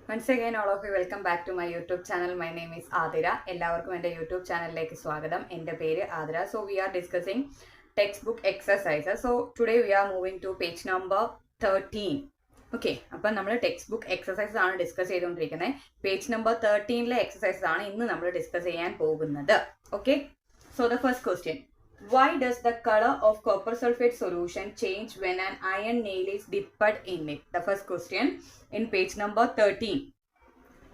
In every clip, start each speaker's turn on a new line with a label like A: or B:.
A: Once again, all of you, welcome back to my YouTube channel. My name is Adira. എല്ലാവർക്കും എൻ്റെ YouTube ചാനലിലേക്ക് സ്വാഗതം. എൻ്റെ പേര് Athira. So we are discussing textbook exercises. So today we are moving to page number 13. Okay, അപ്പം നമ്മൾ text book exercises ആണ് discuss ചെയ്തുകൊണ്ടിരിക്കുന്നത്. പേജ് നമ്പർ 13 എക്സസൈസസ് ആണ് ഇന്ന് നമ്മൾ ഡിസ്കസ് ചെയ്യാൻ പോകുന്നത്. Okay, so the first question, why does the color of copper sulfate solution change when an iron nail is dipped in it? The first question in page number 13.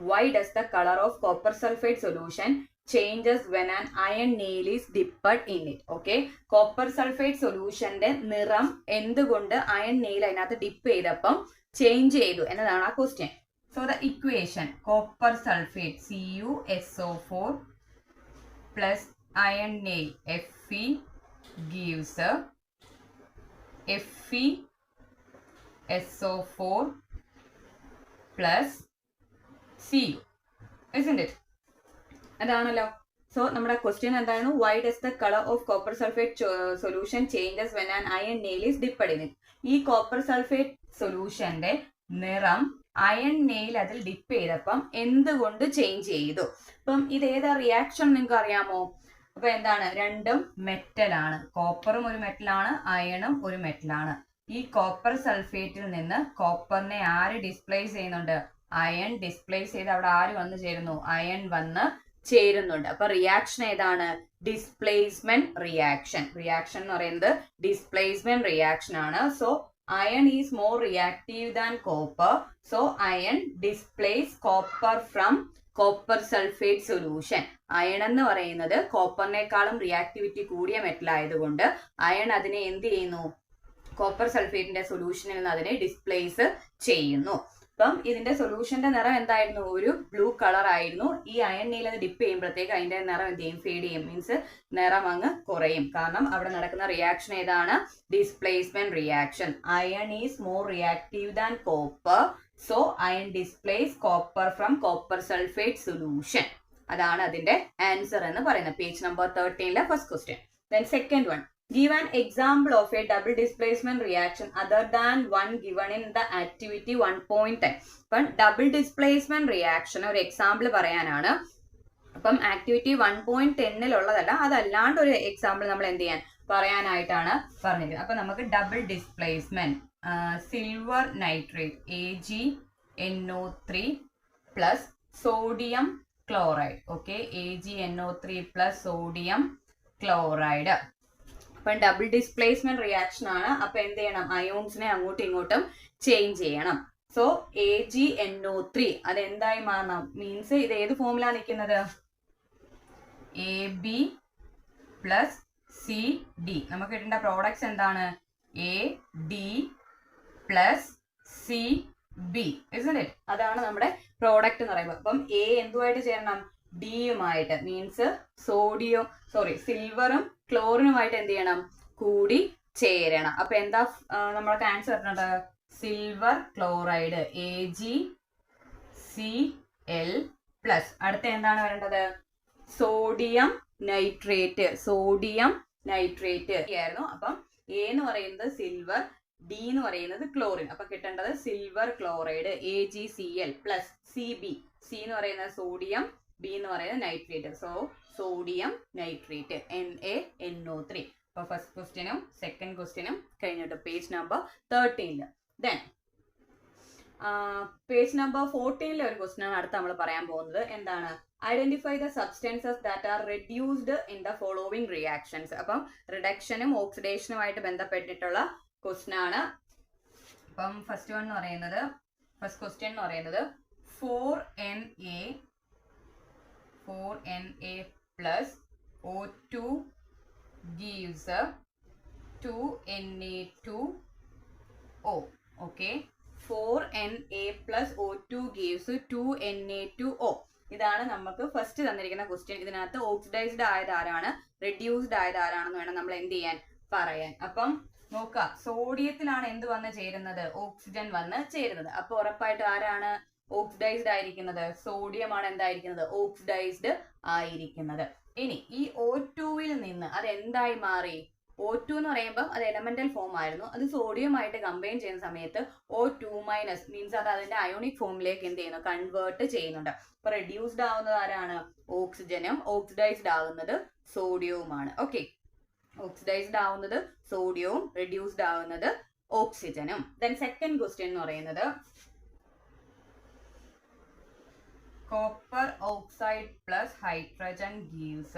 A: Why does the color of copper sulfate solution changes when an iron nail is dipped in it? Okay, copper sulfate solution ന്റെ നിറം എന്തുകൊണ്ട് iron nail അതിനകത്ത് dip ചെയ്തപ്പം change ചെയ്തു എന്നതാണ് ആ question. So the equation copper sulphate CuSO4 plus iron nail Fe gives FeSO4 plus Cu, isn't it? അതാണല്ലോ. So നമ്മുടെ ക്വസ്റ്റ്യൻ എന്തായിരുന്നു? Why does the colour of copper sulphate solution changes when an iron nail is dipped in it? ഈ copper sulphate സൊല്യൂഷന്റെ നിറം iron nail അതിൽ dip ചെയ്തപ്പം എന്തുകൊണ്ട് change ചെയ്തു? അപ്പം ഇത് ഏതാ റിയാക്ഷൻ നിങ്ങൾക്ക് അറിയാമോ? അപ്പൊ എന്താണ്? രണ്ടും മെറ്റലാണ്. കോപ്പറും ഒരു മെറ്റലാണ്, അയണും ഒരു മെറ്റലാണ്. ഈ കോപ്പർ സൾഫേറ്റിൽ നിന്ന് കോപ്പറിനെ ആര് ഡിസ്പ്ലേസ് ചെയ്യുന്നുണ്ട്? അയൺ ഡിസ്പ്ലേസ് ചെയ്ത് അവിടെ ആര് വന്ന് ചേരുന്നു? അയൺ വന്ന് ചേരുന്നുണ്ട്. അപ്പൊ റിയാക്ഷൻ ഏതാണ്? Displacement reaction. റിയാക്ഷൻ എന്ന് പറയുന്നത് ഡിസ്പ്ലേസ്മെന്റ് റിയാക്ഷൻ ആണ്. So iron is more reactive than copper, so iron displace copper from copper sulfate solution. Iron എന്ന് പറയുന്നത് കോപ്പറിനേക്കാളും റിയാക്ടിവിറ്റി കൂടിയ മെറ്റൽ ആയതുകൊണ്ട് അയൺ അതിനെ എന്ത് ചെയ്യുന്നു? കോപ്പർ സൾഫേറ്റിന്റെ സൊല്യൂഷനിൽ നിന്ന് അതിനെ ഡിസ്പ്ലേസ് ചെയ്യുന്നു. അപ്പം ഇതിന്റെ സൊല്യൂഷന്റെ നിറം എന്തായിരുന്നു? ഒരു ബ്ലൂ കളർ ആയിരുന്നു. ഈ അയൺ നെയിൽ അത് ഡിപ്പ് ചെയ്യുമ്പോഴത്തേക്ക് അതിന്റെ നിറം എന്ത് ചെയ്യും? ഫേഡ് ചെയ്യും. മീൻസ് നിറം അങ്ങ് കുറയും. കാരണം അവിടെ നടക്കുന്ന റിയാക്ഷൻ ഏതാണ്? Displacement reaction. Iron is more reactive than copper, so iron displace copper from copper sulphate solution. അതാണ് അതിന്റെ ആൻസർ എന്ന് പറയുന്നത്. Page number 13 first question. Then second one, give an example of a double displacement reaction other than one given in the activity 1.10. അപ്പം double displacement reaction ഒരു example പറയാനാണ്. അപ്പം activity 1.10 അതല്ലാണ്ട് ഒരു എക്സാമ്പിൾ നമ്മൾ എന്ത് ചെയ്യാൻ പറയാനായിട്ടാണ് പറഞ്ഞിരിക്കുന്നത്. അപ്പൊ നമുക്ക് double displacement silver nitrate AgNO3 plus sodium chloride. Okay, AgNO3 plus sodium chloride. അപ്പം ഡബിൾ ഡിസ്പ്ലേസ്മെന്റ് റിയാക്ഷൻ ആണ്. അപ്പൊ എന്ത് ചെയ്യണം? അയോൺസിനെ അങ്ങോട്ടും ഇങ്ങോട്ടും ചേഞ്ച് ചെയ്യണം. സോ AgNO3 അത് എന്തായി മാറണം? മീൻസ് ഇത് ഏത് ഫോമിലാണ് നിൽക്കുന്നത്? AB plus CD. നമുക്ക് കിട്ടേണ്ട പ്രോഡക്ട്സ് എന്താണ്? AD plus CB, isn't it? അതാണ് നമ്മുടെ പ്രോഡക്റ്റ് എന്ന് പറയുമ്പോൾ. അപ്പം A എന്തുമായിട്ട് ചേരണം? ഡിയുമായിട്ട്. മീൻസ് സിൽവറും ക്ലോറിനുമായിട്ട് എന്ത് ചെയ്യണം? കൂടി ചേരണം. അപ്പൊ എന്താ നമ്മൾക്ക് ആൻസർ വരുന്നത്? Silver chloride AgCl plus. അടുത്ത എന്താണ് വരേണ്ടത്? സോഡിയം നൈട്രേറ്റ് ആയിരുന്നു. അപ്പം A എന്ന് പറയുന്നത് സിൽവർ, ഡി എന്ന് പറയുന്നത് ക്ലോറിൻ. അപ്പൊ കിട്ടേണ്ടത് silver chloride AgCl plus CB. C എന്ന് പറയുന്നത് സോഡിയം, ബി എന്ന് പറയുന്നത് nitrate. So sodium nitrate NaNO3. അപ്പൊ ഫസ്റ്റ് ക്വസ്റ്റ്യനും സെക്കൻഡ് ക്വസ്റ്റ്യനും കഴിഞ്ഞിട്ട് page number 13. Then page number 14 ഒരു ക്വസ്റ്റ്യൻ ആണ് അടുത്ത് നമ്മൾ പറയാൻ പോകുന്നത്. എന്താണ്? Identify the substances that are reduced in the following reactions. അപ്പം റിഡക്ഷനും ഓക്സിഡേഷനുമായിട്ട് ബന്ധപ്പെട്ടിട്ടുള്ള ക്വസ്റ്റ്യൻ ആണ്. അപ്പം ഫസ്റ്റ് ക്വസ്റ്റ്യൻ എന്ന് പറയുന്നത് 4Na plus O2 gives 2Na2O. Okay, 4Na plus O2 gives 2Na2O. ഇതാണ് നമുക്ക് ഫസ്റ്റ് തന്നിരിക്കുന്ന ക്വസ്റ്റ്യൻ. ഇതിനകത്ത് ഓക്സിഡൈസ്ഡ് ആയത് ആരാണ്, റെഡ്യൂസ്ഡ് ആയത് ആരാണെന്ന് വേണം നമ്മൾ എന്ത് ചെയ്യാൻ പറയാൻ. അപ്പം നോക്കുക, സോഡിയത്തിലാണ് എന്ത് വന്ന് ചേരുന്നത്? ഓക്സിജൻ വന്ന് ചേരുന്നത്. അപ്പൊ ഉറപ്പായിട്ട് ആരാണ് ഓക്സിഡൈസ്ഡ് ആയിരിക്കുന്നത്? സോഡിയം ആണ് എന്തായിരിക്കുന്നത്? ഓക്സിഡൈസ്ഡ് ആയിരിക്കുന്നത്. ഇനി ഈ O2 നിന്ന് അത് എന്തായി മാറി? O2 എന്ന് പറയുമ്പോൾ അത് എലമെന്റൽ ഫോം ആയിരുന്നു. അത് സോഡിയമായിട്ട് കമ്പൈൻ ചെയ്യുന്ന സമയത്ത് O2 മൈനസ് മീൻസ് അത് അതിന്റെ അയോണിക് ഫോമിലേക്ക് എന്ത് ചെയ്യുന്നു, കൺവേർട്ട് ചെയ്യുന്നുണ്ട്. അപ്പൊ റെഡ്യൂസ്ഡ് ആവുന്നത് ആരാണ്, ഓക്സിജനും. ഓക്സിഡൈസ്ഡ് ആവുന്നത് സോഡിയവുമാണ്. ഓക്കെ, ഓക്സിഡൈസ്ഡ് ആവുന്നത് സോഡിയവും, റെഡ്യൂസ്ഡ് ആവുന്നത് ഓക്സിജനും. ദെൻ സെക്കൻഡ് ക്വസ്റ്റ്യൻ എന്ന് പറയുന്നത് copper oxide plus hydrogen gives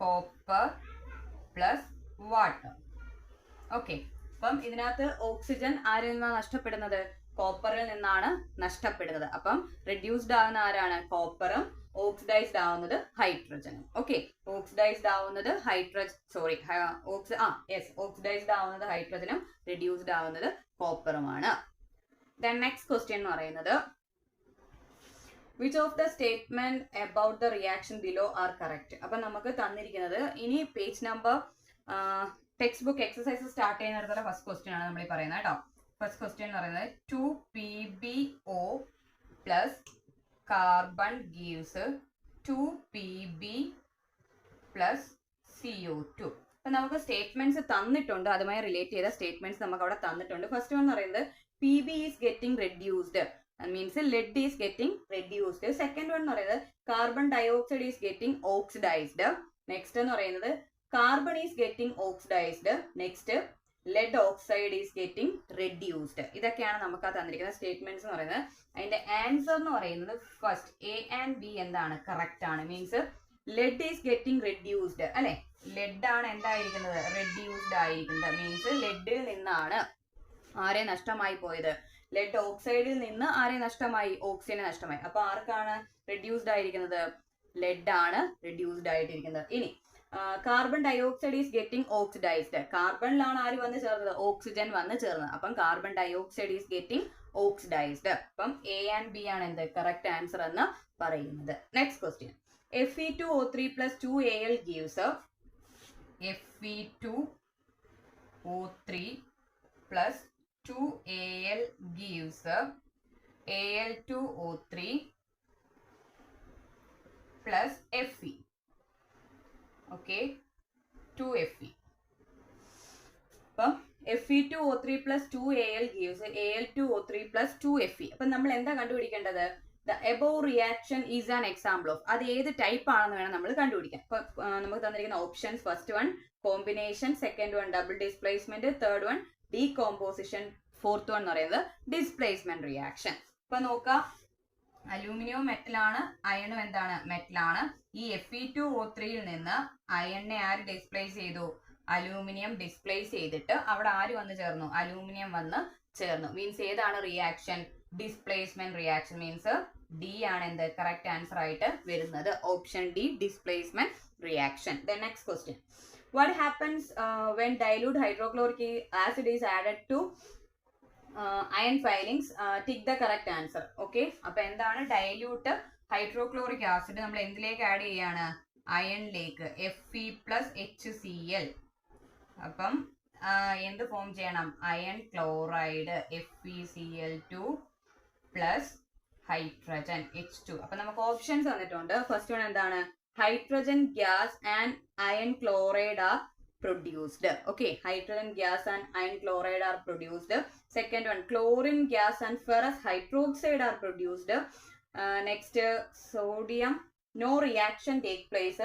A: copper plus water. Okay, അപ്പം ഇതിനകത്ത് ഓക്സിജൻ ആരിൽ നിന്നാണ് നഷ്ടപ്പെടുന്നത്, കോപ്പറിൽ നിന്നാണ് നഷ്ടപ്പെടുന്നത്. അപ്പം റെഡ്യൂസ്ഡ് ആവുന്ന ആരാണ്, കോപ്പറും. ഓക്സിഡൈസ്ഡ് ആവുന്നത് ഹൈഡ്രജനും. ഓക്കെ, ഓക്സിഡൈസ്ഡ് ആവുന്നത് ഓക്സിഡൈസ്ഡ് ആവുന്നത് ഹൈഡ്രജനും, റെഡ്യൂസ്ഡ് ആവുന്നത് കോപ്പറുമാണ്. ദെൻ നെക്സ്റ്റ് ക്വസ്റ്റ്യൻ എന്ന് പറയുന്നത് which of the statement about the reaction below are correct. അപ്പം നമുക്ക് തന്നിരിക്കുന്നത് ഇനി page number text book exercise start ചെയ്യുന്നിടത്തുള്ള ഫസ്റ്റ് ക്വസ്റ്റ്യൻ ആണ് നമ്മൾ ഈ പറയുന്നത് കേട്ടോ. ഫസ്റ്റ് ക്വസ്റ്റ്യൻ എന്ന് പറയുന്നത് 2PbO plus carbon gives 2Pb plus CO2. അപ്പം നമുക്ക് സ്റ്റേറ്റ്മെന്റ്സ് തന്നിട്ടുണ്ട്, അതുമായി റിലേറ്റ് ചെയ്ത സ്റ്റേറ്റ്മെന്റ്സ് നമുക്ക് അവിടെ തന്നിട്ടുണ്ട്. ഫസ്റ്റ് വൺ എന്ന് പറയുന്നത് Pb is getting reduced, means lead is getting reduced. Second one എന്ന് പറയുന്നത് carbon dioxide is getting oxidized. Next എന്ന് പറയുന്നത് carbon is getting oxidized. Next lead oxide is getting reduced. ഇതൊക്കെയാണ് നമുക്ക് ആ തന്നിരിക്കുന്ന സ്റ്റേറ്റ്മെന്റ്സ് എന്ന് പറയുന്നത്. അതിന്റെ ആൻസർ എന്ന് പറയുന്നത് ഫസ്റ്റ് A and B എന്താണ്, കറക്റ്റ് ആണ്. Means lead is getting reduced അല്ലെ, lead ആണ് എന്തായിരിക്കുന്നത്, റെഡ്യൂസ്ഡ് ആയിരിക്കുന്നത്. മീൻസ് ലെഡിൽ നിന്നാണ് ആരെ നഷ്ടമായി പോയത്, ലെഡ് ഓക്സൈഡിൽ നിന്ന് ആരെ നഷ്ടമായി, ഓക്സിജനെ നഷ്ടമായി. അപ്പൊ ആർക്കാണ് റെഡ്യൂസ്ഡ് ആയിരിക്കുന്നത്, ലെഡ് ആണ് റെഡ്യൂസ്ഡ് ആയിട്ടിരിക്കുന്നത്. ഇനി carbon dioxide is getting oxidised, കാർബണിലാണ് ആര് വന്ന് ചേർന്നത്, ഓക്സിജൻ വന്ന് ചേർന്നത്. അപ്പം carbon dioxide is getting oxidised. അപ്പം A and B ആണ് എന്ത് കറക്റ്റ് ആൻസർ എന്ന് പറയുന്നത്. Next question Fe2O3 plus 2Al gives Fe2O3 plus 2Al gives Al2O3 plus Fe. Okay, 2Fe. അപ്പം Fe2O3 plus 2Al gives Al2O3 plus 2Fe. അപ്പം നമ്മൾ എന്താ കണ്ടുപിടിക്കേണ്ടത്, the above reaction is an example of, അത് ഏത് type ആണെന്ന് വേണം നമ്മൾ കണ്ടുപിടിക്കാൻ. അപ്പൊ നമുക്ക് തന്നിരിക്കുന്ന options, first one combination, second one double displacement, third one decomposition, fourth one എന്ന് പറയുന്നത് ഡിസ്പ്ലേസ്മെന്റ് റിയാക്ഷൻ. ഇപ്പൊ നോക്കാം, അലൂമിനിയം മെറ്റലാണ്, അയണും എന്താണ് മെറ്റലാണ്. ഈ Fe2O3യിൽ നിന്ന് അയണിനെ ആര് ഡിസ്പ്ലേസ് ചെയ്തു, അലൂമിനിയം ഡിസ്പ്ലേസ് ചെയ്തിട്ട് അവിടെ ആര് വന്ന് ചേർന്നു, അലൂമിനിയം വന്ന് ചേർന്നു. മീൻസ് ഏതാണ് reaction, displacement reaction. Means D ആണ് എന്ത് കറക്റ്റ് ആൻസർ ആയിട്ട് വരുന്നത്, option D displacement reaction. Then next question what happens when dilute hydrochloric acid is added to iron filings. Tick the correct answer. Okay, അപ്പൊ എന്താണ് dilute hydrochloric acid നമ്മൾ എന്തിലേക്ക് add ചെയ്യാണ്, അയണിലേക്ക്, Fe plus HCl. അപ്പം എന്ത് form ചെയ്യണം, iron chloride FeCl2 plus hydrogen H2. അപ്പൊ നമുക്ക് options തന്നിട്ടുണ്ട്. ഫസ്റ്റ് വൺ എന്താണ്, hydrogen gas and iron chloride are produced. Okay, hydrogen gas and iron chloride are produced. Second one, chlorine gas and ferrous hydroxide are produced. Next, sodium, no reaction take place.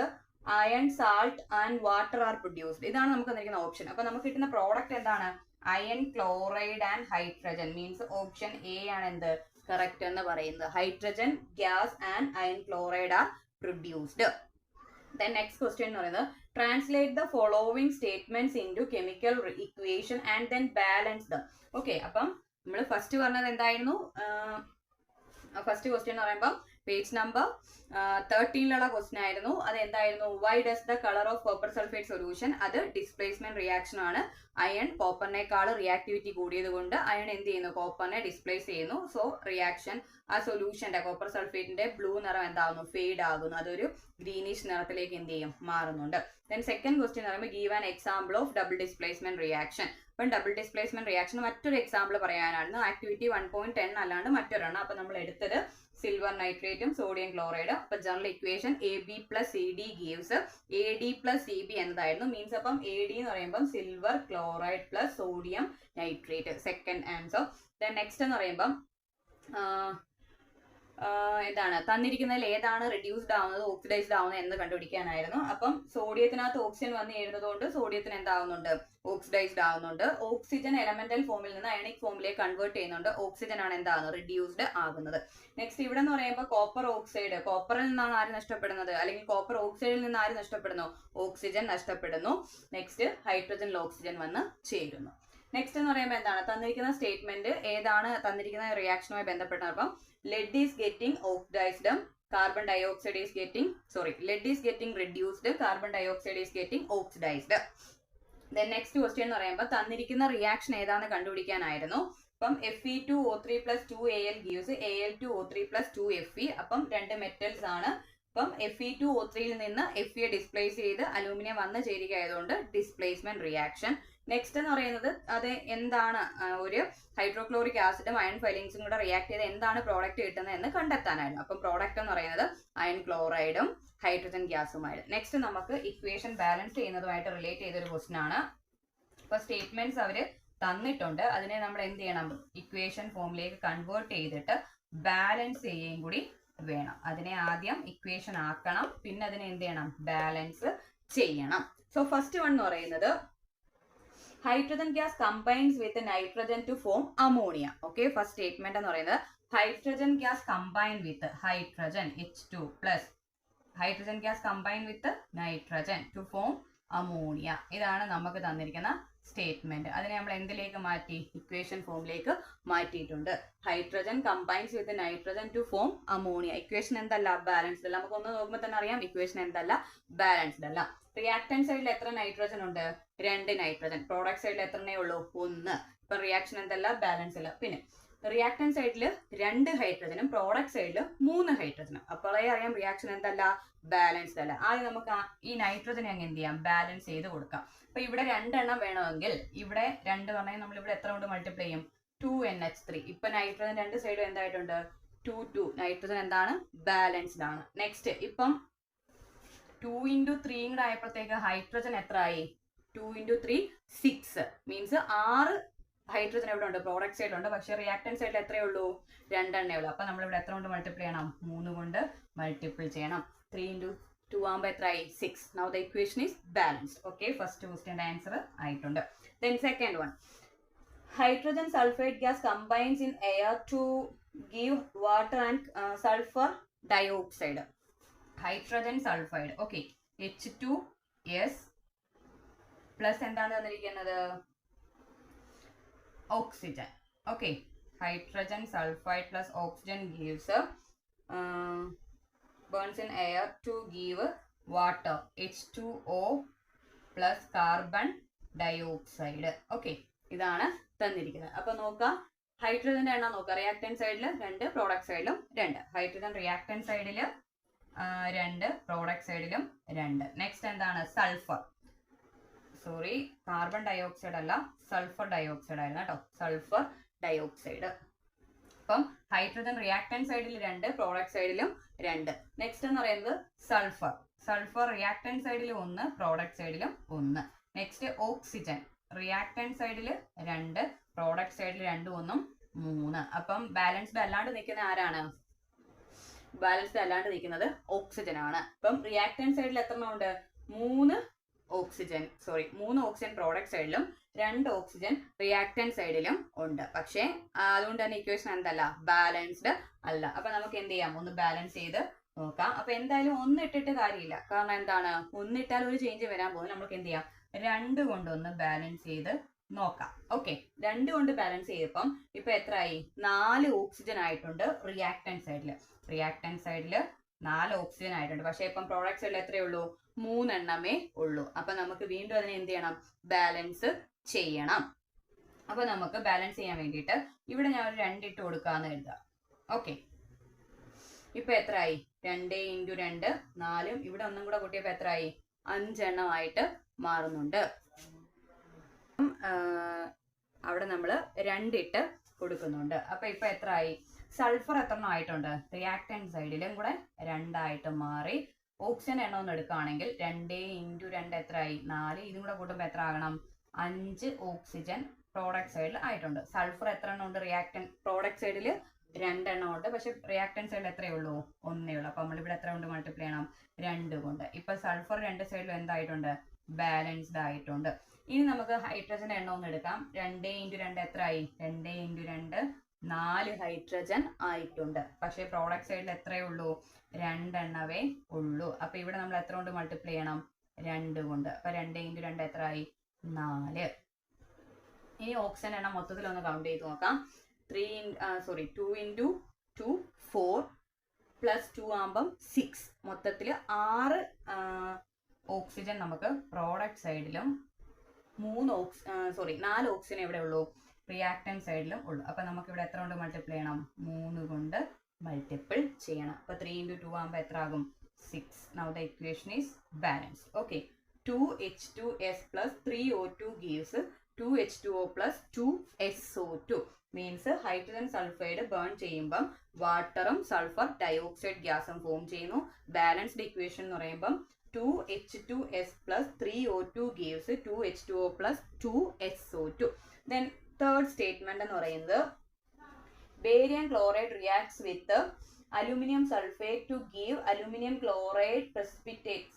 A: Iron, salt and water are produced. ഇതാണ് നമുക്ക് തന്നിരിക്കുന്ന option. അപ്പൊ നമുക്ക് കിട്ടുന്ന product എന്താണ്, iron chloride and hydrogen. Means option A ആണ് എന്ത് correct എന്ന് പറയുന്നത്, hydrogen gas and iron chloride are produced. Then next question എന്ന് പറയുന്നത് translate the following statements into chemical equation and then balance them. Okay, അപ്പം നമ്മൾ first പറഞ്ഞത് എന്തായിരുന്നു, ഫസ്റ്റ് ക്വസ്റ്റ്യൻ എന്ന് പറയുമ്പോൾ പേജ് നമ്പർ 13ലുള്ള ക്വസ്റ്റ്യൻ ആയിരുന്നു. അത് എന്തായിരുന്നു, why does the colour of copper sulphate solution, അത് ഡിസ്പ്ലേസ്മെന്റ് റിയാക്ഷൻ ആണ്. അയൺ കോപ്പറിനേക്കാൾ റിയാക്ടിവിറ്റി കൂടിയത് കൊണ്ട് അയൺ എന്ത് ചെയ്യുന്നു, കോപ്പറിനെ ഡിസ്പ്ലേസ് ചെയ്യുന്നു. സോ റിയാക്ഷൻ ആ സൊല്യൂഷന്റെ കോപ്പർ സൾഫേറ്റിന്റെ ബ്ലൂ നിറം എന്താകുന്നു, ഫെയ്ഡ് ആകുന്നു, അതൊരു ഗ്രീനിഷ് നിറത്തിലേക്ക് എന്ത് ചെയ്യും, മാറുന്നുണ്ട്. ദെൻ സെക്കൻഡ് ക്വസ്റ്റ്യൻ എന്ന് പറയുമ്പോൾ give an example of double displacement reaction. അപ്പം ഡബിൾ ഡിസ്പ്ലേസ്മെന്റ് റിയാക്ഷൻ മറ്റൊരു എക്സാമ്പിൾ പറയാനായിരുന്നു, ആക്ടിവിറ്റി 1.10 അല്ലാണ്ട് മറ്റൊരെണ്ണം. അപ്പൊ നമ്മൾ എടുത്തത് സിൽവർ നൈട്രേറ്റും സോഡിയം ക്ലോറൈഡും. അപ്പൊ general equation AB plus CD gives AD plus CB എന്നതായിരുന്നു. മീൻസ് അപ്പം AD എന്ന് പറയുമ്പോൾ silver chloride plus sodium nitrate. Second answer. Then next എന്ന് പറയുമ്പം എന്താണ് തന്നിരിക്കുന്നതിൽ ഏതാണ് റെഡ്യൂസ്ഡ് ആവുന്നത് ഓക്സിഡൈസ്ഡ് ആവുന്നത് എന്ന് കണ്ടുപിടിക്കാനായിരുന്നു. അപ്പം സോഡിയത്തിനകത്ത് ഓക്സിജൻ വന്ന് ചേരുന്നതുകൊണ്ട് സോഡിയത്തിന് എന്താവുന്നുണ്ട് ഓക്സിഡൈസ്ഡ് ആവുന്നുണ്ട്. ഓക്സിജൻ എലമെന്റൽ ഫോമിൽ നിന്ന് അയണിക് ഫോമിലേക്ക് കൺവേർട്ട് ചെയ്യുന്നുണ്ട്. ഓക്സിജൻ ആണ് എന്താകുന്നത് റെഡ്യൂസ്ഡ് ആകുന്നത്. നെക്സ്റ്റ് ഇവിടെ എന്ന് പറയുമ്പോൾ കോപ്പർ ഓക്സൈഡ്, കോപ്പറിൽ നിന്നാണ് ആര് നഷ്ടപ്പെടുന്നത്, അല്ലെങ്കിൽ കോപ്പർ ഓക്സൈഡിൽ നിന്ന് ആര് നഷ്ടപ്പെടുന്നു, ഓക്സിജൻ നഷ്ടപ്പെടുന്നു. നെക്സ്റ്റ് ഹൈഡ്രജനിൽ ഓക്സിജൻ വന്ന് ചേരുന്നു. നെക്സ്റ്റ് എന്ന് പറയുമ്പോൾ എന്താണ് തന്നിരിക്കുന്ന സ്റ്റേറ്റ്മെന്റ് ഏതാണ് തന്നിരിക്കുന്ന റിയാക്ഷനുമായി ബന്ധപ്പെട്ടത്. അപ്പം lead is getting oxidized, carbon dioxide is getting lead is getting reduced, carbon dioxide is getting oxidized. Then next question എന്ന് പറയുമ്പോൾ തന്നിരിക്കുന്ന റിയാക്ഷൻ ഏതാണെന്ന് കണ്ടുപിടിക്കാനായിരുന്നു. അപ്പം Fe2O3 plus 2Al gives Al2O3 plus 2Fe. അപ്പം രണ്ട് മെറ്റൽസ് ആണ്. അപ്പം Fe2O3യിൽ നിന്ന് Fe ഡിസ്പ്ലേസ് ചെയ്ത് അലൂമിനിയം വന്ന് ചേരുക ആയതുകൊണ്ട് ഡിസ്പ്ലേസ്മെന്റ് റിയാക്ഷൻ. നെക്സ്റ്റ് എന്ന് പറയുന്നത് അത് എന്താണ് ഒരു ഹൈഡ്രോക്ലോറിക് ആസിഡും അയൺ ഫൈലിങ്സും കൂടെ റിയാക്ട് ചെയ്ത് എന്താണ് പ്രോഡക്റ്റ് കിട്ടുന്നത് എന്ന് കണ്ടെത്താനായിരുന്നു. അപ്പം പ്രോഡക്റ്റ് എന്ന് പറയുന്നത് അയൺ ക്ലോറൈഡും ഹൈഡ്രജൻ ഗ്യാസുമായിട്ട്. നെക്സ്റ്റ് നമുക്ക് ഇക്വേഷൻ ബാലൻസ് ചെയ്യുന്നതുമായിട്ട് റിലേറ്റ് ചെയ്തൊരു ക്വസ്റ്റൻ ആണ്. അപ്പൊ സ്റ്റേറ്റ്മെന്റ്സ് അവര് തന്നിട്ടുണ്ട്, അതിനെ നമ്മൾ എന്ത് ചെയ്യണം ഇക്വേഷൻ ഫോമിലേക്ക് കൺവേർട്ട് ചെയ്തിട്ട് ബാലൻസ് ചെയ്യുകയും കൂടി വേണം. അതിനെ ആദ്യം ഇക്വേഷൻ ആക്കണം, പിന്നെ അതിനെ എന്ത് ചെയ്യണം ബാലൻസ് ചെയ്യണം. സോ ഫസ്റ്റ് വൺ എന്ന് പറയുന്നത് hydrogen gas combines with nitrogen to form ammonia. Okay, first statement എന്ന് പറയുന്നത് hydrogen gas combined with hydrogen H2 plus hydrogen gas combined with nitrogen to form ammonia. ഇതാണ് നമുക്ക് തന്നിരിക്കുന്ന സ്റ്റേറ്റ്മെന്റ്. അതിനെ നമ്മൾ എന്തിലേക്ക് മാറ്റി ഇക്വേഷൻ ഫോമിലേക്ക് മാറ്റിയിട്ടുണ്ട്. Hydrogen combines with nitrogen to form ammonia. Equation എന്തല്ല ബാലൻസ്ഡ് അല്ല. നമുക്കൊന്ന് നോക്കുമ്പോൾ തന്നെ അറിയാം ഇക്വേഷൻ എന്തല്ല ബാലൻസ്ഡ് അല്ല. റിയാക്ടന്റ് സൈഡിൽ എത്ര നൈട്രജൻ ഉണ്ട്, 2 നൈട്രജൻ. പ്രോഡക്റ്റ് സൈഡിൽ എത്രണ്ണേ ഉള്ളൂ, 1. ഇപ്പൊ റിയാക്ഷൻ എന്തല്ല ബാലൻസ് അല്ല. പിന്നെ റിയാക്ടന്റ് സൈഡിൽ 2 ഹൈഡ്രജനും പ്രോഡക്റ്റ് സൈഡിൽ 3 ഹൈഡ്രജനും. അപ്പോഴേ അറിയാം റിയാക്ഷൻ എന്തല്ല ബാലൻസ്ഡ് അല്ല. ആദ്യം നമുക്ക് ഈ നൈട്രജനെ അങ്ങ് എന്ത് ചെയ്യാം ബാലൻസ് ചെയ്ത് കൊടുക്കാം. അപ്പൊ ഇവിടെ 2 എണ്ണം വേണമെങ്കിൽ ഇവിടെ 2 പറഞ്ഞാൽ നമ്മൾ ഇവിടെ എത്ര കൊണ്ട് മൾട്ടിപ്ലൈ ചെയ്യും 2NH3. ഇപ്പൊ നൈട്രജൻ 2 സൈഡും എന്തായിട്ടുണ്ട് 2 നൈട്രജൻ എന്താണ് ബാലൻസ്ഡ് ആണ്. നെക്സ്റ്റ് ഇപ്പം 2 into 3 കൂടെ ആയപ്പോഴത്തേക്ക് ഹൈഡ്രജൻ എത്ര ആയി 2 into 3 6 മീൻസ് 6 ഹൈഡ്രജൻ എവിടെ ഉണ്ട് പ്രോഡക്റ്റ് സൈഡിലുണ്ട്. പക്ഷെ റിയാക്ടന്റ് സൈഡിൽ എത്രയേ ഉള്ളൂ 2 എണ്ണേ ഉള്ളൂ. അപ്പൊ നമ്മൾ ഇവിടെ എത്ര കൊണ്ട് മൾട്ടിപ്ലൈ ചെയ്യണം 3 കൊണ്ട് മൾട്ടിപ്പിൾ ചെയ്യണം. 3 into 2 ആകുമ്പോൾ എത്രയായി 6. Now the equation is balanced. Okay, first question answer ആയിട്ടുണ്ട്. Then second one, hydrogen sulfide gas combines in air to give water and sulfur dioxide. Hydrogen sulfide, okay, H2S plus എന്താണ് തന്നിരിക്കുന്നത് oxygen. Okay, hydrogen sulfide plus oxygen gives burns in air to give water H2O plus carbon dioxide. Okay, ഇതാണ് തന്നിരിക്കുന്നത്. അപ്പൊ നോക്കാം ഹൈഡ്രജന്റെ എണ്ണം നോക്കാം. Reactant സൈഡിൽ 2 product സൈഡിലും 2. ഹൈഡ്രജൻ റിയാക്ടന്റ് സൈഡിൽ 2 പ്രോഡക്റ്റ് സൈഡിലും 2. നെക്സ്റ്റ് എന്താണ് സൾഫർ, കാർബൺ ഡയോക്സൈഡ് അല്ല സൾഫർ ഡയോക്സൈഡ് ആയിരുന്നു കേട്ടോ, സൾഫർ ഡയോക്സൈഡ്. അപ്പം ഹൈഡ്രജൻ റിയാക്ടന്റ് സൈഡിൽ 2 പ്രോഡക്റ്റ് സൈഡിലും 2. നെക്സ്റ്റ് എന്ന് പറയുന്നത് സൾഫർ റിയാക്ടന്റ് സൈഡിൽ 1 പ്രോഡക്റ്റ് സൈഡിലും 1. നെക്സ്റ്റ് ഓക്സിജൻ റിയാക്ടന്റ് സൈഡിൽ 2 പ്രോഡക്റ്റ് സൈഡിൽ 2 1 3. അപ്പം ബാലൻസ്ഡ് അല്ലാണ്ട് നിൽക്കുന്ന ആരാണ്, ബാലൻസ്ഡ് അല്ലാണ്ട് നിൽക്കുന്നത് ഓക്സിജൻ ആണ്. അപ്പം റിയാക്ടന്റ് സൈഡിൽ എത്ര ഉണ്ട് 3 ഓക്സിജൻ പ്രോഡക്റ്റ് സൈഡിലും 2 ഓക്സിജൻ റിയാക്ടന്റ് സൈഡിലും ഉണ്ട്. പക്ഷേ അതുകൊണ്ട് തന്നെ ഇക്വേഷൻ എന്തല്ല ബാലൻസ്ഡ് അല്ല. അപ്പൊ നമുക്ക് എന്ത് ചെയ്യാം ഒന്ന് ബാലൻസ് ചെയ്ത് നോക്കാം. അപ്പൊ എന്തായാലും 1 ഇട്ടിട്ട് കാര്യമില്ല, കാരണം എന്താണ് 1 ഇട്ടാൽ ഒരു ചേഞ്ച് വരാൻ പോകുന്നത്. നമുക്ക് എന്ത് ചെയ്യാം 2 കൊണ്ടൊന്ന് ബാലൻസ് ചെയ്ത് നോക്കാം. ഓക്കെ, 2 കൊണ്ട് ബാലൻസ് ചെയ്തപ്പം ഇപ്പൊ എത്രയായി 4 ഓക്സിജൻ ആയിട്ടുണ്ട് റിയാക്ടന്റ് സൈഡിൽ 4 ഓക്സിജൻ ആയിട്ടുണ്ട്. പക്ഷെ ഇപ്പം പ്രോഡക്റ്റ് സൈഡിൽ എത്രയേ ഉള്ളൂ 3 എണ്ണമേ ഉള്ളൂ. അപ്പൊ നമുക്ക് വീണ്ടും അതിനെ എന്ത് ചെയ്യണം ബാലൻസ് ചെയ്യണം. അപ്പൊ നമുക്ക് ബാലൻസ് ചെയ്യാൻ വേണ്ടിയിട്ട് ഇവിടെ ഞാൻ ഒരു 2 ഇട്ട് കൊടുക്കാന്ന് എഴുതാം. ഓക്കെ, ഇപ്പൊ എത്രയായി 2 into 2 4. ഇവിടെ ഒന്നും കൂടെ കൂട്ടിയപ്പോ എത്രയായി 5 എണ്ണമായിട്ട് മാറുന്നുണ്ട്. അവിടെ നമ്മൾ 2 ഇട്ട് കൊടുക്കുന്നുണ്ട്. അപ്പൊ ഇപ്പൊ എത്രയായി സൾഫർ എത്ര എണ്ണം ആയിട്ടുണ്ട്? റിയാക്ടന്റ് സൈഡിലും കൂടെ 2 ആയിട്ട് മാറി. ഓക്സിജൻ എണ്ണം ഒന്ന് എടുക്കുകയാണെങ്കിൽ 2 × 2 എത്രയായി? 4. ഇതും കൂടെ കൂട്ടുമ്പോൾ എത്ര ആകണം? 5 ഓക്സിജൻ പ്രോഡക്റ്റ് സൈഡിൽ ആയിട്ടുണ്ട്. സൾഫർ എത്ര എണ്ണം ഉണ്ട്? റിയാക്ടന്റ് പ്രോഡക്റ്റ് സൈഡിൽ 2 എണ്ണം ഉണ്ട്. പക്ഷെ റിയാക്ടന്റ് സൈഡിൽ എത്രയേ ഉള്ളൂ? 1 ഉള്ളൂ. അപ്പൊ നമ്മളിവിടെ എത്ര കൊണ്ട് മൾട്ടിപ്ലൈ ചെയ്യണം? 2 കൊണ്ട്. ഇപ്പൊ സൾഫർ 2 സൈഡിലും എന്തായിട്ടുണ്ട്? ബാലൻസ്ഡ് ആയിട്ടുണ്ട്. ഇനി നമുക്ക് ഹൈഡ്രജൻ എണ്ണം ഒന്ന് എടുക്കാം. 2 × 2 എത്രയായി? 2 × 2 4 ഹൈഡ്രജൻ ആയിട്ടുണ്ട്. പക്ഷെ പ്രോഡക്റ്റ് സൈഡിൽ എത്രയേ ഉള്ളൂ? 2 എണ്ണവേ ഉള്ളൂ. അപ്പൊ ഇവിടെ നമ്മൾ എത്ര കൊണ്ട് മൾട്ടിപ്ലൈ ചെയ്യണം? 2 കൊണ്ട്. അപ്പൊ 2 × 2 എത്രയായി? 4. ഇനി ഓക്സിജൻ എണ്ണം മൊത്തത്തിൽ ഒന്ന് കൗണ്ട് ചെയ്ത് നോക്കാം. 2 × 2 4 പ്ലസ് 2 ആകുമ്പം 6. മൊത്തത്തിൽ 6 ഓക്സിജൻ നമുക്ക് പ്രോഡക്റ്റ് സൈഡിലും 4 ഓക്സിജൻ എവിടെ ഉള്ളൂ? റിയാക്ടന്റ് സൈഡിലും ഉള്ളൂ. അപ്പൊ നമുക്ക് ഇവിടെ എത്ര കൊണ്ട് മൾട്ടിപ്ലൈ ചെയ്യണം? 3 കൊണ്ട് മൾട്ടിപ്പിൾ ചെയ്യണം. അപ്പൊ 3 × 2 ആകുമ്പോൾ എത്ര ആകും? 6. Now the equation is balanced. Okay. 2H2S plus 3O2 gives 2H2O plus 2SO2. Means hydrogen sulphide burn ചെയ്യുമ്പം വാട്ടറും സൾഫർ ഡയോക്സൈഡ് ഗ്യാസും ഫോം ചെയ്യുന്നു. ബാലൻസ്ഡ് ഇക്വേഷൻ എന്ന് പറയുമ്പം 2H2S plus 3O2 gives 2H2O plus 2SO2. Then third statement എന്ന് പറയുന്നത് barium chloride reacts with aluminium sulphate to give aluminium chloride precipitate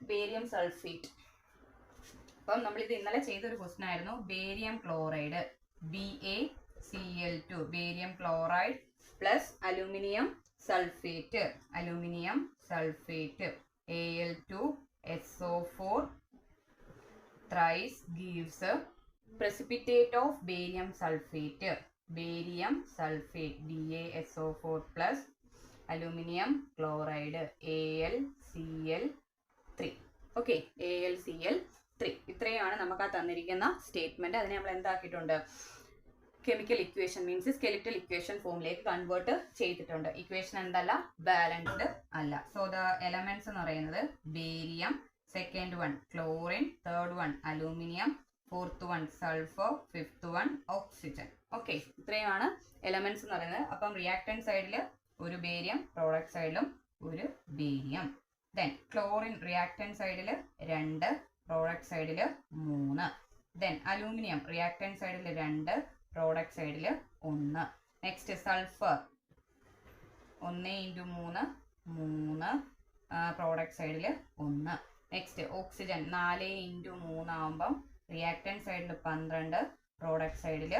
A: barium sulphate. അപ്പം നമ്മളിത് ഇന്നലെ ചെയ്തൊരു ക്വസ്റ്റൻ ആയിരുന്നു. Barium chloride BaCl2 barium chloride plus aluminium sulphate Al2SO4 thrice gives a precipitate of barium sulfate BaSO4 plus aluminum chloride AlCl3. Okay, AlCl3. ഇത്രയാണ് നമുക്ക് ആ തന്നിരിക്കുന്ന statement. അതിനെ നമ്മൾ എന്താക്കിയിട്ടുണ്ട്? Chemical equation means skeletal equation ഫോമിലേക്ക് കൺവേർട്ട് ചെയ്തിട്ടുണ്ട്. ഇക്വേഷൻ എന്തല്ല? ബാലൻസ്ഡ് അല്ല. സോ ദ എലമെന്റ്സ് എന്ന് പറയുന്നത് barium, second one chlorine, third one aluminium, fourth one sulphur, fifth one oxygen. Okay, ഇത്രയുമാണ് എലമെന്റ്സ് എന്ന് പറയുന്നത്. അപ്പം റിയാക്ടന്റ് സൈഡിൽ ഒരു ബേരിയം, പ്രോഡക്റ്റ് സൈഡിലും ഒരു ബേരിയം. ദെൻ ക്ലോറിൻ റിയാക്ടന്റ് സൈഡിൽ 2, പ്രോഡക്റ്റ് സൈഡിൽ 3. ദെൻ അലൂമിനിയം റിയാക്ടന്റ് സൈഡിൽ 2, പ്രോഡക്റ്റ് സൈഡിൽ 1. നെക്സ്റ്റ് സൾഫർ 1 × 3 പ്രോഡക്റ്റ് സൈഡിൽ 1. നെക്സ്റ്റ് ഓക്സിജൻ 4 × 3 ആകുമ്പം റിയാക്ടന്റ് സൈഡിൽ 12, പ്രോഡക്റ്റ് സൈഡിൽ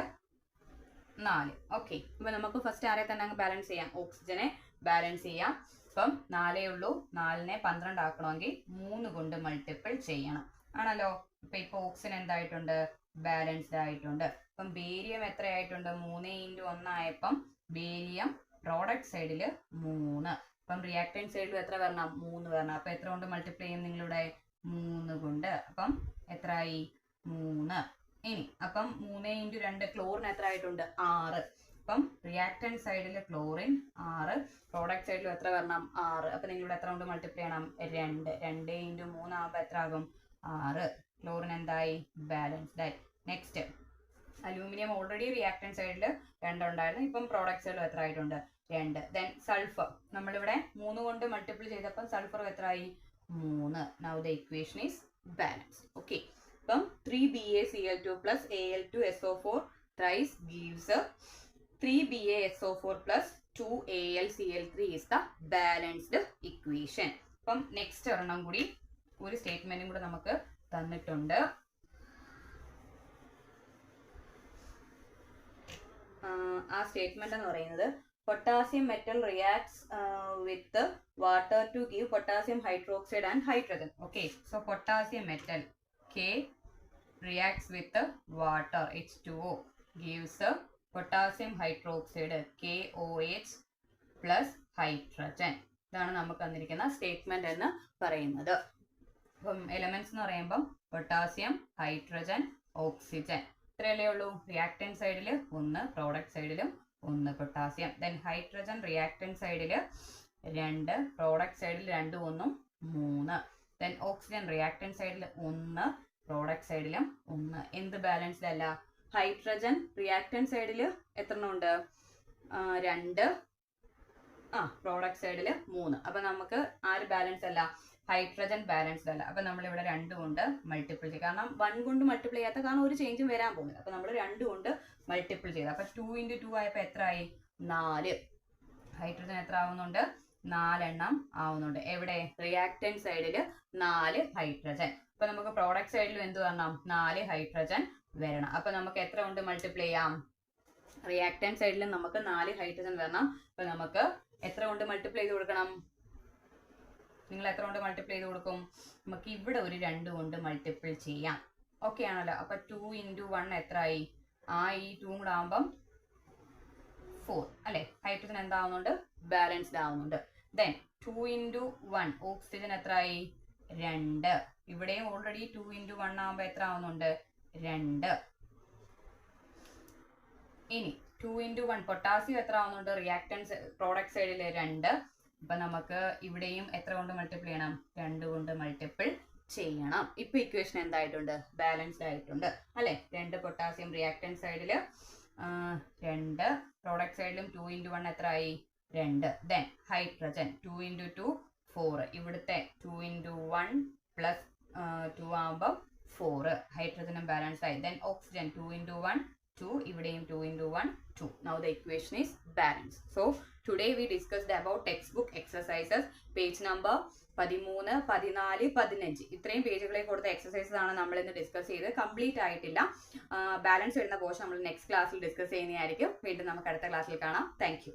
A: 4. ഓക്കെ, ഇപ്പൊ നമുക്ക് ഫസ്റ്റ് ആരെ തന്നെ അങ്ങ് ബാലൻസ് ചെയ്യാം. ഓക്സിജനെ ബാലൻസ് ചെയ്യാം. ഇപ്പം 4 ഉള്ളൂ. 4നെ 12 ആക്കണമെങ്കിൽ 3 കൊണ്ട് മൾട്ടിപ്പിൾ ചെയ്യണം. ആണല്ലോ. ഇപ്പൊ ഓക്സിജൻ എന്തായിട്ടുണ്ട്? ബാലൻസ്ഡ് ആയിട്ടുണ്ട്. അപ്പം ബേരിയം എത്രയായിട്ടുണ്ട്? 3 × 1 ആയപ്പം ബേരിയം പ്രോഡക്റ്റ് സൈഡിൽ 3. അപ്പം റിയാക്ടന്റ് സൈഡിൽ എത്ര വരണം? 3 വരണം. അപ്പൊ എത്ര കൊണ്ട് മൾട്ടിപ്ലൈ ചെയ്യും നിങ്ങളിവിടെ? 3 കൊണ്ട്. അപ്പം എത്രയായി? 3. ഇനി അപ്പം 3 × 2 ക്ലോറിൻ എത്ര ആയിട്ടുണ്ട്? 6. അപ്പം റിയാക്ടന്റ് സൈഡിൽ ക്ലോറിൻ 6, പ്രോഡക്റ്റ് സൈഡിൽ എത്ര വരണം? 6. അപ്പൊ നിങ്ങളിവിടെ എത്ര കൊണ്ട് മൾട്ടിപ്ലൈ ചെയ്യണം? 2. 2 × 3 ആകുമ്പോൾ എത്ര ആകും? 6. ക്ലോറിൻ എന്തായി? ബാലൻസ്ഡ് ആയി. നെക്സ്റ്റ് അലൂമിനിയം ഓൾറെഡി റിയാക്ടന്റ് സൈഡിൽ 2 ഉണ്ടായിരുന്നു. ഇപ്പം പ്രോഡക്റ്റ് സൈഡിൽ എത്ര ആയിട്ടുണ്ട്? 2. ദെൻ സൾഫർ നമ്മളിവിടെ 3 കൊണ്ട് മൾട്ടിപ്പിൾ ചെയ്തപ്പോൾ സൾഫർ എത്രയായി? 3. Now the equation is balanced. Okay, അപ്പം 3BaCl2 plus Al2SO4 thrice gives 3BaSO4 plus 2AlCl3 is the balanced equation. അപ്പം നെക്സ്റ്റ് ഒരെണ്ണം കൂടി, ഒരു സ്റ്റേറ്റ്മെന്റും കൂടെ നമുക്ക് തന്നിട്ടുണ്ട്. ആ സ്റ്റേറ്റ്മെന്റ് എന്ന് പറയുന്നത് potassium metal reacts with water to give potassium hydroxide and hydrogen. Okay, so potassium metal K reacts with water H2O gives potassium hydroxide KOH plus hydrogen. ഇതാണ് നമുക്ക് തന്നിരിക്കുന്ന സ്റ്റേറ്റ്മെന്റ് എന്ന് പറയുന്നത്. അപ്പം എലമെന്റ്സ് എന്ന് പറയുമ്പം പൊട്ടാസ്യം, ഹൈഡ്രജൻ, ഓക്സിജൻ ഇത്രയല്ലേ ഉള്ളൂ. Reactant സൈഡിൽ 1, പ്രോഡക്റ്റ് സൈഡിലും 1 പൊട്ടാസ്യം. ദെൻ ഹൈഡ്രജൻ റിയാക്ടന്റ് സൈഡിൽ 2, പ്രോഡക്റ്റ് സൈഡിൽ 2, 1, 3. ദെൻ ഓക്സിജൻ റിയാക്ടന്റ് സൈഡിൽ 1, പ്രോഡക്റ്റ് സൈഡിലും 1. എന്ത് ബാലൻസ്ഡ് അല്ല? ഹൈഡ്രജൻ റിയാക്ടന്റ് സൈഡിൽ എത്ര എണ്ണം ഉണ്ട്? 2. പ്രോഡക്റ്റ് സൈഡിൽ 3. അപ്പൊ നമുക്ക് ആര് ബാലൻസ് അല്ല? ഹൈഡ്രജൻ ബാലൻസ്ഡ് അല്ല. അപ്പൊ നമ്മൾ ഇവിടെ 2 കൊണ്ട് മൾട്ടിപ്പിൾ ചെയ്യും. കാരണം 1 കൊണ്ട് മൾട്ടിപ്പിൾ ചെയ്യാത്ത കാരണം ഒരു ചേഞ്ചും വരാൻ പോകുന്നില്ല. അപ്പൊ നമ്മൾ 2 കൊണ്ട് മൾട്ടിപ്പിൾ ചെയ്ത്. അപ്പൊ 2 × 2 ആയപ്പോ എത്രയായി? 4. ഹൈഡ്രജൻ എത്ര ആവുന്നുണ്ട്? 4 എണ്ണം ആവുന്നുണ്ട്. എവിടെ? റിയാക്ടന്റ് സൈഡിൽ 4 ഹൈഡ്രജൻ. അപ്പൊ നമുക്ക് പ്രോഡക്റ്റ് സൈഡിലും എന്ത് വരണം? 4 ഹൈഡ്രജൻ വരണം. അപ്പൊ നമുക്ക് എത്ര കൊണ്ട് മൾട്ടിപ്ലൈ ചെയ്യാം? റിയാക്ടന്റ് സൈഡിൽ നമുക്ക് 4 ഹൈഡ്രജൻ വരണം. അപ്പൊ നമുക്ക് എത്ര കൊണ്ട് മൾട്ടിപ്ലൈ ചെയ്ത് കൊടുക്കണം? നിങ്ങൾ എത്ര കൊണ്ട് മൾട്ടിപ്ലൈ ചെയ്ത് കൊടുക്കും? നമുക്ക് ഇവിടെ ഒരു 2 കൊണ്ട് മൾട്ടിപ്പിൾ ചെയ്യാം. ഓക്കെ ആണല്ലോ. അപ്പൊ 2 × 1 എത്രയായി? ഈ 2 കൂടെ ആകുമ്പം 4 അല്ലെ? ഹൈഡ്രജൻ എന്താവുന്നുണ്ട്? ബാലൻസ്ഡ് ആവുന്നുണ്ട്. ദെൻ 2 × 1 ഓക്സിജൻ എത്രയായി? 2. ഇവിടെയും ഓൾറെഡി 2 × 1 ആകുമ്പോൾ എത്ര ആവുന്നുണ്ട്? 2. ഇനി 2 × 1 പൊട്ടാസ്യം എത്ര ആവുന്നുണ്ട്? റിയാക്ടൻസ് പ്രോഡക്റ്റ് സൈഡിൽ 2. അപ്പൊ നമുക്ക് ഇവിടെയും എത്ര കൊണ്ട് മൾട്ടിപ്പിൾ ചെയ്യണം? 2 കൊണ്ട് മൾട്ടിപ്പിൾ ചെയ്യണം. ഇപ്പൊ ഇക്വേഷൻ എന്തായിട്ടുണ്ട്? ബാലൻസ്ഡ് ആയിട്ടുണ്ട് അല്ലെ? 2 പൊട്ടാസ്യം റിയാക്ടന്റ് സൈഡില് 2, പ്രോഡക്റ്റ് സൈഡിലും 2 × 1 എത്രയായി? 2. Then hydrogen 2 × 2 4. ഇവിടുത്തെ 2 × 1 പ്ലസ് 2 ആകുമ്പോൾ 4. ഹൈഡ്രജനും ബാലൻസ്ഡ് ആയി. Then oxygen 2 × 1 2. ഇവിടെയും 2 × 1 2. Now the equation is balanced. So today we discussed about textbook exercises. Page number 13, 14, 15. ഇത്രയും പേജുകളിൽ കൊടുത്ത എക്സസൈസസ് ആണ് നമ്മൾ ഇന്ന് ഡിസ്കസ് ചെയ്ത്. കംപ്ലീറ്റ് ആയിട്ടില്ല. ബാലൻസ് വരുന്ന പോർഷൻ നമ്മൾ നെക്സ്റ്റ് ക്ലാസ്സിൽ ഡിസ്കസ് ചെയ്യുന്നതായിരിക്കും. വീണ്ടും നമുക്ക് അടുത്ത ക്ലാസ്സിൽ കാണാം. Thank you.